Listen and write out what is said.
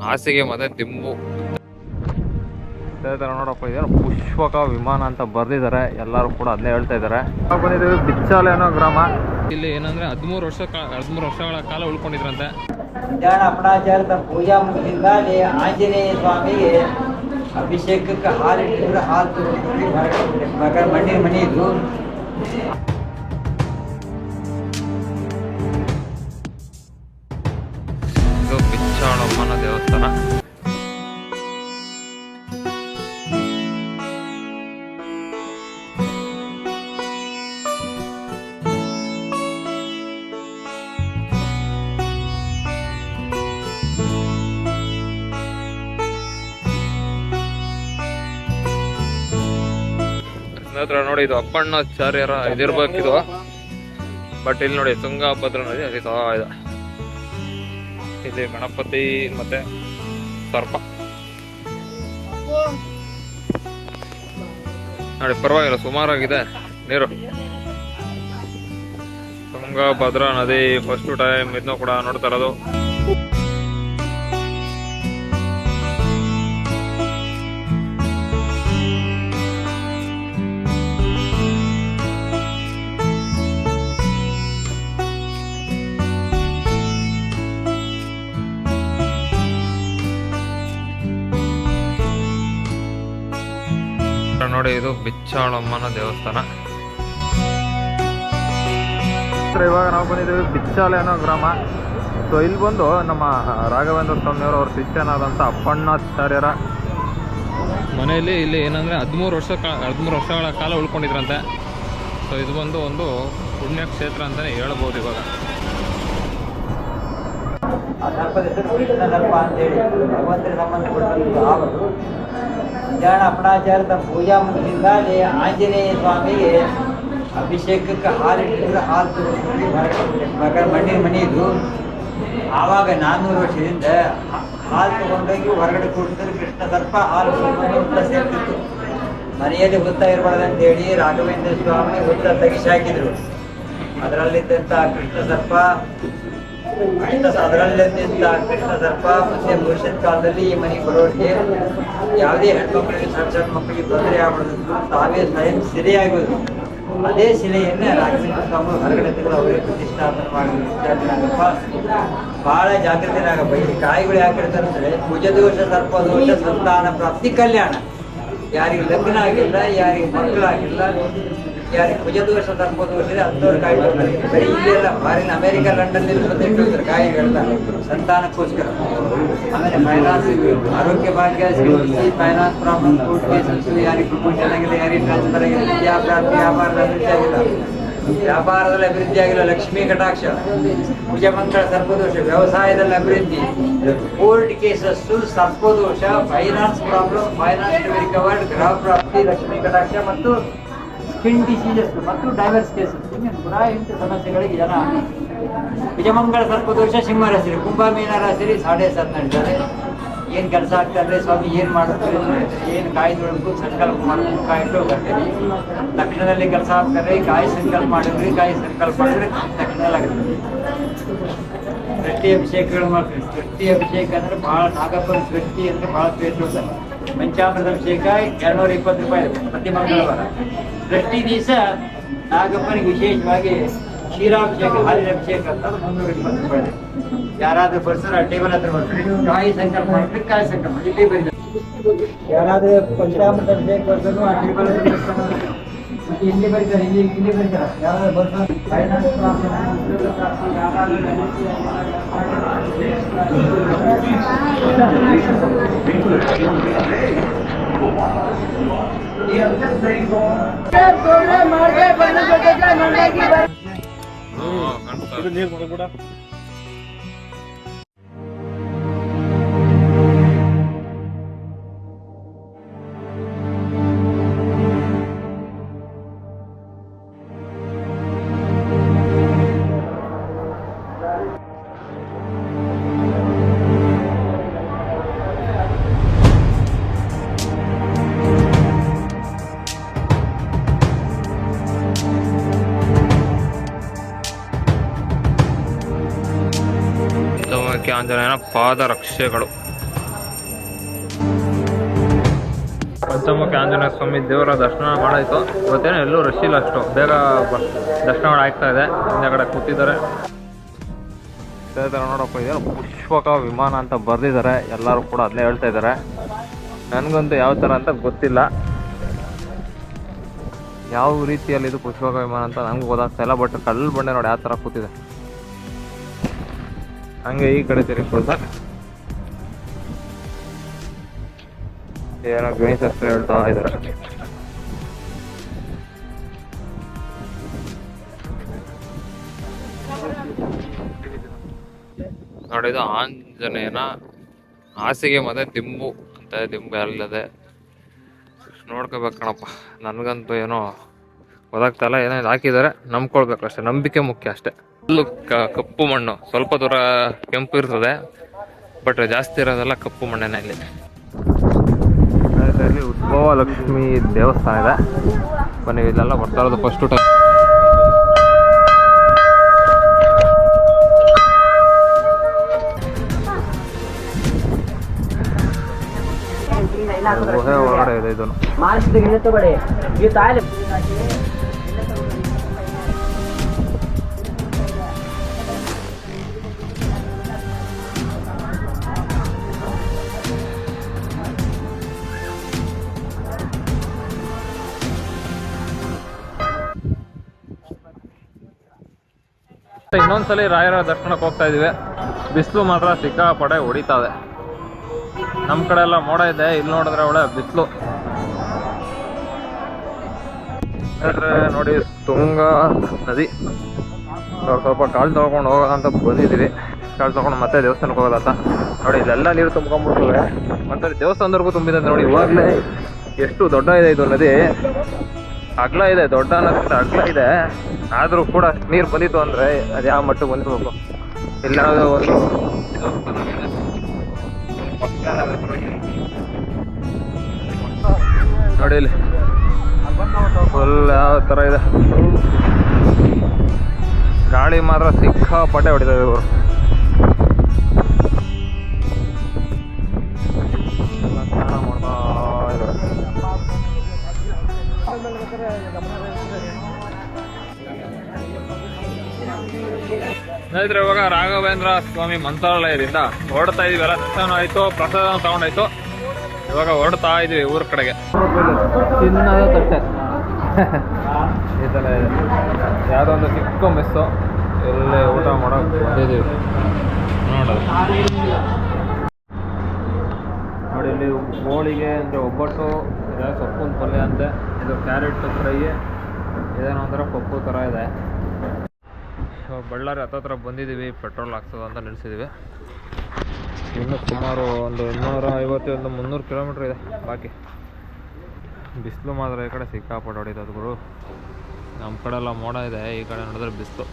ಹಾಸಿಗೆ ಮತ್ತೆ ದಿಂಬು ತರ ನೋಡಪ್ಪ. ಇದೇನು ಪುಷ್ಪಕ ವಿಮಾನ ಅಂತ ಬರ್ದಿದ್ದಾರೆ, ಎಲ್ಲರೂ ಕೂಡ ಅದನ್ನೇ ಹೇಳ್ತಾ ಇದ್ದಾರೆ. ನಾವು ಬಂದಿದ್ದೀವಿ ಬಿಚ್ಚಾಲೆ ಅನ್ನೋ ಗ್ರಾಮ. ಇಲ್ಲಿ ಏನಂದ್ರೆ 13 ವರ್ಷಗಳ ಕಾಲ ಉಳ್ಕೊಂಡಿದ್ರಂತೆ. ಅಪಣಾಚಾರದ ಪೂಜಾ ಮುಗಿಸಿಂದ ಆಂಜನೇಯ ಸ್ವಾಮಿಗೆ ಅಭಿಷೇಕಕ್ಕೆ ಹಾಲಿಟ್ಟಿದ್ರೆ ಹಾಲು ಮಣ್ಣಿನ ಮನೆ ಇದು. ಇದು ಬಿಚ್ಚಾಳಮ್ಮನ ದೇವಸ್ಥಾನ. ಹತ್ರ ನೋಡಿ, ಇದು ಅಪ್ಪಣ್ಣಾಚಾರ್ಯರ ಇದಿರ್ಬೇಕಿದು. ಬಟ್ ಇಲ್ಲಿ ನೋಡಿ ತುಂಗಭದ್ರಾ ನದಿ ಹರಿತಾ ಇದೆ. ಇಲ್ಲಿ ಗಣಪತಿ ಮತ್ತೆ ಸರ್ಪ ನೋಡಿ, ಪರವಾಗಿಲ್ಲ, ಸುಮಾರಾಗಿದೆ ನೀರು. ತುಂಗಭದ್ರಾ ನದಿ ಫಸ್ಟ್ ಟೈಮ್ ಇದನ್ನು ಕೂಡ ನೋಡ್ತಾ ಇರೋದು. ನೋಡಿ, ಇದು ಬಿಚ್ಚಾಳಮ್ಮನ ದೇವಸ್ಥಾನ. ಇವಾಗ ನಾವು ಬಂದಿದ್ದೀವಿ ಬಿಚ್ಚಾಲೆ ಅನ್ನೋ ಗ್ರಾಮ. ಸೊ ಇಲ್ಲಿ ಬಂದು ನಮ್ಮ ರಾಘವೇಂದ್ರ ಸ್ವಾಮಿಯವರು ಅವ್ರ ಶಿಷ್ಯನಾದಂಥ ಅಪ್ಪಣ್ಣಾಚಾರ್ಯರ ಮನೆಯಲ್ಲಿ ಇಲ್ಲಿ ಏನಂದರೆ 13 ವರ್ಷಗಳ ಕಾಲ ಉಳ್ಕೊಂಡಿದ್ರಂತೆ. ಸೊ ಇದು ಬಂದು ಒಂದು ಪುಣ್ಯಕ್ಷೇತ್ರ ಅಂತಲೇ ಹೇಳ್ಬೋದು. ಇವಾಗ ಆ ಸರ್ಪದ ಹೆಸರು ಕೃಷ್ಣ ಸರ್ಪ ಅಂತೇಳಿ ಭಗವಂತನ ಸಂಬಂಧಪಟ್ಟಂತಹ ಹಾವದು. ಅಪಣಾಚಾರದ ಪೂಜಾ ಮುಗಿಸಿಂದ ಆಂಜನೇಯ ಸ್ವಾಮಿಗೆ ಅಭಿಷೇಕಕ್ಕೆ ಹಾಲಿಟ್ಟಿದ್ರೆ ಹಾಲು ಮಣ್ಣಿನ ಮನೆ ಇದು. ಆವಾಗ 400 ವರ್ಷದಿಂದ ಹಾಲು ತಗೊಂಡೋಗಿ ಹೊರಗಡೆ ಕೊಟ್ಟಿದ್ರೆ ಕೃಷ್ಣ ಸರ್ಪ ಹಾಲು ಹುತ್ತ ಸೇರ್ತಿತ್ತು. ಮನೆಯಲ್ಲಿ ಹುತ್ತ ಇರಬಾರ್ದಂತೇಳಿ ರಾಘವೇಂದ್ರ ಸ್ವಾಮಿ ಹುತ್ತ ತೆಗಿಸಾಕಿದ್ರು. ಅದರಲ್ಲಿದ್ದಂಥ ಕೃಷ್ಣ ಸರ್ಪ ಮತ್ತೆ ಭವಿಷ್ಯದ ಕಾಲದಲ್ಲಿ ಈ ಮನೆಗೆ ಬರೋರಿಗೆ ಯಾವುದೇ ಹೆಣ್ಮಕ್ಳಿಗೆ ಸಣ್ಣ ಮಕ್ಕಳಿಗೆ ತೊಂದರೆ ಆಗ್ಬಿಡೋದು, ತಾವೇ ಸ್ವಯಂ ಸಿರೆಯಾಗೋದು. ಅದೇ ಶಿಲೆಯನ್ನ ರಾಘವೇಂದ್ರ ಸ್ವಾಮಿ ಹೊರಗಡೆ ತೆಗೆದು ಅವರೇ ಪ್ರತಿಷ್ಠಾಪನೆ ಮಾಡಿದ್ರಾಗಪ್ಪ. ಬಹಳ ಜಾಗೃತಿನಾಗಪ್ಪ. ಈ ಕಾಯಿಗಳು ಯಾಕಿರ್ತಾರೆ, ಭುಜದೋಷ ಸರ್ಪದೋಷ ಸಂತಾನ ಪ್ರಾಪ್ತಿ ಕಲ್ಯಾಣ. ಯಾರಿಗೆ ಲಗ್ನ ಆಗಿಲ್ಲ, ಯಾರಿಗೆ ಮಕ್ಕಳಾಗಿಲ್ಲ, ಯಾರಿಗೆ ಭುಜದೋಷ ಸರ್ಪದೋಷ ಇದೆ ಅಂಥವ್ರು ಕಾಯಿ ಬರೀ ಇಲ್ಲೆಲ್ಲ ಫಾರಿನ್ ಅಮೆರಿಕ ಲಂಡನ್ ಬಂದಿಟ್ಟು ಕಾಯಿಗಳನ್ನ ಸಂತಾನಕ್ಕೋಸ್ಕರ. ಆಮೇಲೆ ಫೈನಾನ್ಸ್, ಆರೋಗ್ಯ ಭಾಗ್ಯ, ಫೈನಾನ್ಸ್ ಪ್ರಾಬ್ಲಮ್, ಕೋರ್ಟ್ ಕೇಸಸ್, ಯಾರಿಗೆ ಪ್ರಮೋಷನ್ ಆಗಿಲ್ಲ, ಯಾರಿಗೆ ಟ್ರಾನ್ಸ್ಫರ್ ಆಗಿಲ್ಲ, ವಿದ್ಯಾಭ್ಯಾಸ, ವ್ಯಾಪಾರದ ಅಭಿವೃದ್ಧಿ ಆಗಿಲ್ಲ, ವ್ಯಾಪಾರದಲ್ಲಿ ಅಭಿವೃದ್ಧಿ ಆಗಿಲ್ಲ, ಲಕ್ಷ್ಮೀ ಕಟಾಕ್ಷ, ಭುಜಮಂಗಳ ಸರ್ಪದೋಷ, ವ್ಯವಸಾಯದಲ್ಲಿ ಅಭಿವೃದ್ಧಿ, ಕೋರ್ಟ್ ಕೇಸಸ್ಸು, ಸರ್ಪದೋಷ, ಫೈನಾನ್ಸ್ ಪ್ರಾಬ್ಲಮ್, ಫೈನಾನ್ಸ್ ರಿಕವರ್ಡ್, ಗೃಹ ಪ್ರಾಪ್ತಿ, ಲಕ್ಷ್ಮೀ ಕಟಾಕ್ಷ ಮತ್ತು ಸ್ಕಿನ್ ಡಿಸೀಸಸ್ ಮತ್ತು ಡೈವರ್ಸ್ ಕೇಸಸ್. ಕೂಡ ಇಂಥ ಸಮಸ್ಯೆಗಳಿಗೆ ಜನ ಭುಜಮಂಗಳ ಸರ್ಪದೋಷ ಸಿಂಹ ರಾಶಿ, ಕುಂಭ ಮೀನ ರಾಶಿ 7.5 ನಡೀತಾರೆ. ಏನು ಕೆಲಸ ಆಗ್ತಾರೆ ಸ್ವಾಮಿ, ಏನು ಮಾಡ್ತಾರೆ, ಏನು ಕಾಯ್ದೊಳಗೂ ಸಂಕಲ್ಪ ಮಾಡ್ಕೊಂಡು ಕಾಯಿಟ್ಟು ಬರ್ತೀವಿ. ತಕ್ಷಣದಲ್ಲಿ ಕೆಲಸ ಆಗ್ತಾರೆ. ಕಾಯಿ ಸಂಕಲ್ಪ ಮಾಡಿದ್ರಿ, ಕಾಯಿ ಸಂಕಲ್ಪ ಮಾಡಿದ್ರೆ ತಕ್ಷಣದಲ್ಲಾಗುತ್ತೆ. ಸೃಷ್ಟಿ ಅಭಿಷೇಕಗಳು ಮಾಡ್ತೀವಿ. ಸೃಷ್ಟಿ ಅಭಿಷೇಕ ಅಂದರೆ ಭಾಳ ನಾಗಪ್ಪನ ಸೃಷ್ಟಿ ಅಂದರೆ ಭಾಳ ಶ್ರೇಷ್ಠ. ಪಂಚಾಮೃತ ಅಭಿಷೇಕ 220 ರೂಪಾಯಿ ಪ್ರತಿ ಮಂಗಳವಾರ. ಸೃಷ್ಟಿ ದಿವಸ ನಾಗಪ್ಪನಿಗೆ ವಿಶೇಷವಾಗಿ ಕ್ಷೀರಾಭಿಷೇಕ, ಹಾಲಿನ ಅಭಿಷೇಕ ಅಂತ 320 ರೂಪಾಯಿ. ಯಾರಾದ್ರೂ ಬರ್ತಾರೆ ಟೇಬಲ್ ಹತ್ರ ಬರ್ತಾರೆ, ಕಾಯಿ ಸಂಕಲ್ಪ ಮಾಡ್ತಾರೆ, ಕಾಯಿ ಸಂಕಲ್ಪ ಇಲ್ಲಿ ಬರೀತಾರೆ. ಯಾರಾದ್ರೂ ಪಂಚಾಮೃತ ಅಭಿಷೇಕ ಬರ್ತಾರೋ ಆ ಟೇಬಲ್ ಹತ್ರ ಇಲ್ಲಿ ಬರೀತಾರೆ, ಇಲ್ಲಿ ಬರೀತಾರೆ. ಯಾರಾದ್ರೂ ಬರ್ತಾರೆ ಫೈನಾನ್ಸ್ ಆಂಜನೇಯನ ಪಾದರಕ್ಷೆಗಳು. ಪಂಚಮುಖಿ ಆಂಜನೇಯ ಸ್ವಾಮಿ ದೇವರ ದರ್ಶನ ಮಾಡಾಯಿತು. ಇವತ್ತೇನೋ ಎಲ್ಲೂ ರಶ್ ಇಲ್ಲ, ಅಷ್ಟು ಬೇಗ ದರ್ಶನ ಆಗ್ತಾ ಇದೆ. ಹಿಂದೆಗಡೆ ಕೂತಿದ್ದಾರೆ. ಇದೇ ಥರ ನೋಡಪ್ಪ, ಇದೇನು ಪುಷ್ಪಕ ವಿಮಾನ ಅಂತ ಬರೆದಿದ್ದಾರೆ. ಎಲ್ಲರೂ ಕೂಡ ಅದನ್ನೇ ಹೇಳ್ತಾ ಇದ್ದಾರೆ. ನನಗಂತೂ ಯಾವ ಥರ ಅಂತ ಗೊತ್ತಿಲ್ಲ, ಯಾವ ರೀತಿಯಲ್ಲಿ ಇದು ಪುಷ್ಪಕ ವಿಮಾನ ಅಂತ ನನಗೂ ಗೊತ್ತಾಗ್ತಾ ಇಲ್ಲ. ಬಟ್ ಕಲ್ಲು ಬಂಡೆ ನೋಡಿ ಯಾವ ಥರ ಕೂತಿದೆ. ಹಂಗೆ ಈ ಕಡೆ ತಿರುಗಿಕೊಳ್ತಾ ಏನೋ ಗಣೇಶ ಹೆಸರು ಹೇಳ್ತಾ ಇದ್ದಾರೆ. ನೋಡಿ, ಇದು ಆಂಜನೇಯನ ಹಾಸಿಗೆ ಮತ್ತೆ ದಿಂಬು ಅಂತ. ದಿಂಬು ಅಲ್ಲದೆ ನೋಡ್ಕೋಬೇಕು ಕಣಪ್ಪ. ನನಗಂತೂ ಏನೋ ಗೊತ್ತಾಗ್ತಾ ಇಲ್ಲ. ಏನೋ ಇದು ಹಾಕಿದ್ದಾರೆ, ನಂಬ್ಕೊಳ್ಬೇಕು ಅಷ್ಟೇ. ನಂಬಿಕೆ ಮುಖ್ಯ ಅಷ್ಟೇ. ಫುಲ್ಲು ಕಪ್ಪು ಮಣ್ಣು, ಸ್ವಲ್ಪ ದೂರ ಕೆಂಪು ಇರ್ತದೆ, ಬಟ್ ಜಾಸ್ತಿ ಇರೋದೆಲ್ಲ ಕಪ್ಪು ಮಣ್ಣಿನ. ಇಲ್ಲಿ ಉದ್ಭವ ಲಕ್ಷ್ಮಿ ದೇವಸ್ಥಾನ ಇದೆ. ಬನ್ನಿ, ಇಲ್ಲೆಲ್ಲ ಬರ್ತಾ ಇರೋದು ಫಸ್ಟ್ ಟೈಮ್. ಗುಹೆ ಒಳಗಡೆ ಇದೆ ಇದನ್ನು. ಇನ್ನೊಂದ್ಸಲಿ ರಾಯರ ದರ್ಶನಕ್ಕೆ ಹೋಗ್ತಾ ಇದೀವಿ. ಬಿಸಿಲು ಮಾತ್ರ ಸಿಕ್ಕಾಪಡೆ ಹೊಡಿತಾ ಇದೆ. ನಮ್ಮ ಕಡೆ ಎಲ್ಲ ಮೋಡ ಇದೆ, ಇಲ್ಲಿ ನೋಡಿದ್ರೆ ಒಳ್ಳೆ ಬಿಸಿಲು. ನೋಡಿ, ತುಂಗ ನದಿ. ಸ್ವಲ್ಪ ಕಾಲು ತೊಳ್ಕೊಂಡು ಹೋಗೋದಂತ ಬಂದಿದ್ದೀವಿ. ಕಾಲು ತೊಳ್ಕೊಂಡು ಮತ್ತೆ ದೇವಸ್ಥಾನಕ್ಕೆ ಹೋಗೋದಂತ. ನೋಡಿ, ಇಲ್ಲೆಲ್ಲ ನೀರು ತುಂಬ್ಕೊಂಡ್ಬಿಡ್ತವೆ. ಮತ್ತೆ ದೇವಸ್ಥಾನದವರೆಗೂ ತುಂಬಿದೆ ನೋಡಿ. ಇವಾಗಲೇ ಎಷ್ಟು ದೊಡ್ಡ ಇದೆ ಇದು ನದಿ. ಅಗಲ ಇದೆ, ದೊಡ್ಡ ಅನ್ನೋದ್ರಿಂದ ಅಗಲ ಇದೆ. ಆದರೂ ಕೂಡ ನೀರು ಬಂದಿತ್ತು ಅಂದರೆ ಅದು ಯಾವ ಮಟ್ಟಕ್ಕೆ ಬಂದಿರ್ಬೇಕು. ಇಲ್ಲ ಒಂದು ನೋಡಿ, ಇಲ್ಲಿ ಫುಲ್ ಯಾವ ಥರ ಇದೆ. ಗಾಳಿ ಮಾತ್ರ ಸಿಕ್ಕಾಪಟ್ಟೆ ಹೊಡಿತಾರೆ ಇವರು. ಸ್ನಾನ ಮಾಡ್ತಾ ಇದ್ದಾರೆ. ಸ್ನೇಹಿತರೆ, ಇವಾಗ ರಾಘವೇಂದ್ರ ಸ್ವಾಮಿ ಮಂತ್ರಾಲಯದಿಂದ ಹೊರಡ್ತಾ ಇದೀವಿ. ಎಲ್ಲ ದರ್ಶನ ಆಯ್ತು, ಪ್ರಸಾದ ತಗೊಂಡಾಯ್ತು. ಇವಾಗ ಹೊರಡ್ತಾ ಇದೀವಿ ಊರ ಕಡೆಗೆ. ಚಿನ್ನದ ತಟ್ಟೆ ಈ ಥರ ಇದೆ. ಯಾವುದೋ ಒಂದು ಚಿಕ್ಕ ಮೆಸ್ಸು, ಎಲ್ಲೇ ಊಟ ಮಾಡೋಕೆ ಬಂದಿದ್ದೀವಿ. ನೋಡೋದು ನೋಡಿ, ಇಲ್ಲಿ ಹೋಳಿಗೆ ಅಂದರೆ ಒಬ್ಬಟ್ಟು ಇದೆ, ಸೊಪ್ಪಿನ ಪಲ್ಯ ಅಂತೆ. ಇದು ಕ್ಯಾರೆಟ್ ಫ್ರೈ, ಇದೇನೋ ಒಂಥರ ಪಪ್ಪು ಥರ ಇದೆ. ಇವಾಗ ಬಳ್ಳಾರಿ ಹತ್ತತ್ರ ಬಂದಿದ್ದೀವಿ. ಪೆಟ್ರೋಲ್ ಹಾಕ್ಸೋದು ಅಂತ ನಿಲ್ಲಿಸಿದ್ದೀವಿ. ಇನ್ನು ಸುಮಾರು ಒಂದು 250-300 ಕಿಲೋಮೀಟ್ರ್ ಇದೆ ಬಾಕಿ. ಬಿಸಿಲು ಮಾತ್ರ ಈ ಕಡೆ ಸಿಕ್ಕಾಪಟ್ಟೆ ಹೊಡಿತದೆ ಗುರು. ನಮ್ಮ ಕಡೆ ಎಲ್ಲ ಮೋಡ ಇದೆ, ಈ ಕಡೆ ನೋಡಿದ್ರೆ ಬಿಸಿಲು.